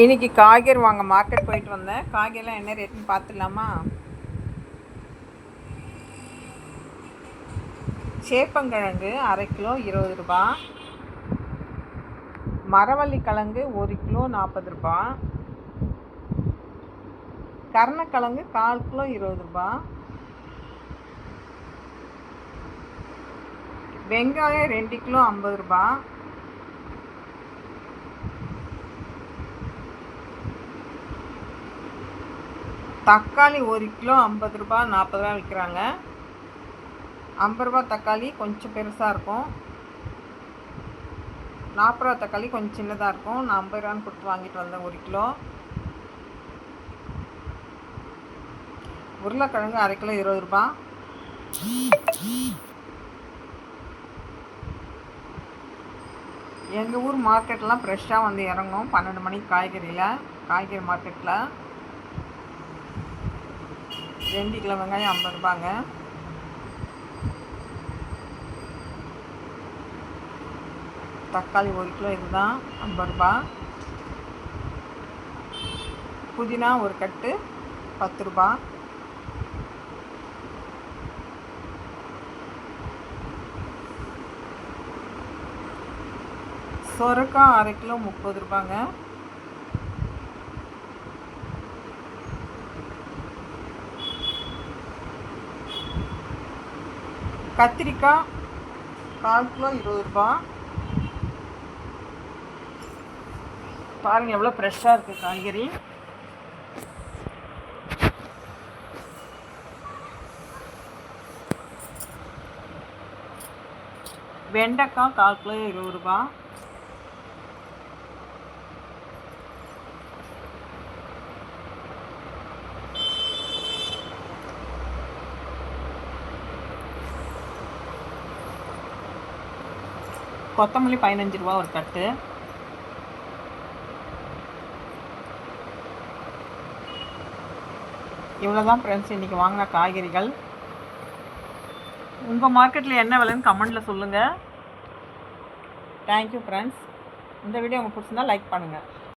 இன்றைக்கி காய்கறி வாங்க மார்க்கெட் போயிட்டு வந்தேன். காய்கறிலாம் என்ன ரேட்டுன்னு பார்த்துடலாமா? சேப்பங்கிழங்கு அரை கிலோ 20 ரூபா, மரவள்ளி கிழங்கு 1 கிலோ 40 ரூபா, கருணக்கிழங்கு 1/4 கிலோ 20 ரூபா, வெங்காயம் 2 கிலோ 50 ரூபா, தக்காளி 1 கிலோ 50 ரூபா 40 ரூபா விற்கிறாங்க. 50 ரூபா தக்காளி கொஞ்சம் பெருசாக இருக்கும், 40 ரூபா தக்காளி கொஞ்சம் சின்னதாக இருக்கும். நான் 50 ரூபான்னு கொடுத்து வாங்கிட்டு வந்தேன் 1 கிலோ. உருளைக்கிழங்கு அரை கிலோ 20 ரூபா. எங்கள் ஊர் மார்க்கெட்லாம் ஃப்ரெஷ்ஷாக வந்து இறங்கும் 12 மணிக்கு காய்கறி மார்க்கெட்டில். 2 கிலோ வெங்காயம் 50 ரூபாங்க. தக்காளி 1 கிலோ இதுதான் 50 ரூபா. புதினா ஒரு கட்டு 10 ரூபா. சொரக்காய் அரை கிலோ 30 ரூபாங்க. கத்திரிக்காய் 1/4 கிலோ 20 ரூபா. பாருங்கள் எவ்வளோ ஃப்ரெஷ்ஷாக இருக்குது காய்கறி. வெண்டைக்காய் 1/4 கிலோ 20 ரூபா. கொத்தமல்லி 15 ரூபா ஒரு கட்டு. இவ்வளோதான் ஃப்ரெண்ட்ஸ் இன்றைக்கி வாங்கின காய்கறிகள். உங்கள் மார்க்கெட்டில் என்ன விலைன்னு கமெண்டில் சொல்லுங்கள். Thank you friends. இந்த வீடியோ உங்களுக்கு பிடிச்சிருந்தா லைக் பண்ணுங்கள்.